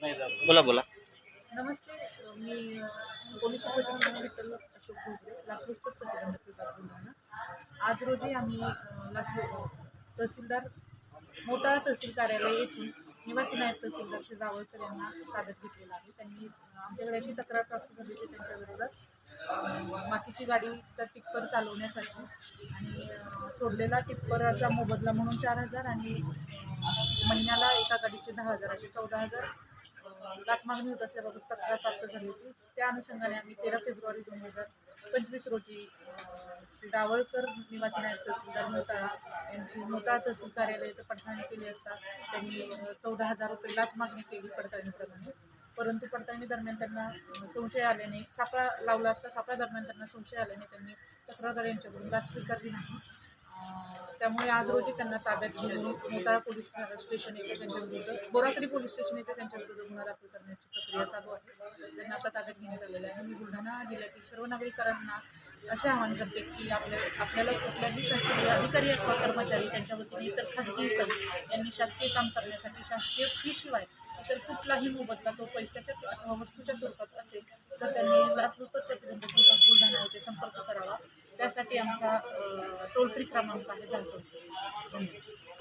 बोला बोला. नमस्ते. मी पोलीस उपनिरीक्षक शीतल अशोक भोसले, लाचलुचपत प्रतिबंधक विभाग बुलढाणा. आज रोजी आम्ही तहसीलदार मोताळा तहसील कार्यालय येथून निवासी नायब तहसीलदार श्री रावळकर यांना ताब्यात घेतलेला आहे. त्यांनी आमच्याकडे अशी तक्रार प्राप्त झाली की त्यांच्या विरोधात मातीची गाडी तर टिप्पर चालवण्यासाठी आणि सोडलेला टिप्परचा मोबदला म्हणून 4,000 आणि महिन्याला एका गाडीचे 10,000 असे 14,000 लाच मागणी होत असल्याबाबत तक्रार प्राप्त झाली होती. त्या अनुषंगाने आम्ही 13 फेब्रुवारी 2025 रोजी श्री रावळकर निवासी नायब तहसीलदार मोताळा यांची मोताळा तहसील कार्यालय इथं पडताळणी केली असता त्यांनी 14,000 रुपये लाच मागणी केली पडताळणीप्रमाणे. परंतु पडताळणी दरम्यान त्यांना संशय आल्याने सापळा लावला असता. सापळा दरम्यान त्यांना संशय आल्याने त्यांनी तक्रारदार यांच्याकडून लाच स्वीकारली नाही. त्यामुळे आज रोजी त्यांना ताब्यात घेऊन मोताळा पोलीस स्टेशन येथे त्यांच्या विरुद्ध बोराखडी पोलीस स्टेशन येथे त्यांच्या विरुद्ध गुन्हा दाखल करण्याची प्रक्रिया चालू आहे. त्यांना आता ताब्यात घेण्यात आलेलं आहे. मी बुलढाणा जिल्ह्यातील सर्व नागरिकांना असे आवाहन करते की आपल्याला कुठल्याही शासकीय अधिकारी अथवा कर्मचारी त्यांच्या वतीने इतर खाजगी संस्था यांनी शासकीय काम करण्यासाठी शासकीय फीशिवाय इतर कुठलाही मोबदला तो पैशाच्या अथवा वस्तूच्या स्वरूपात असेल तर त्यांनी लाचलुचपत प्रतिबंधक विभाग बुलढाणा येथे संपर्क करावा. त्यासाठी आमचा टोल फ्री क्रमांक आहे 1064. धन्यवाद.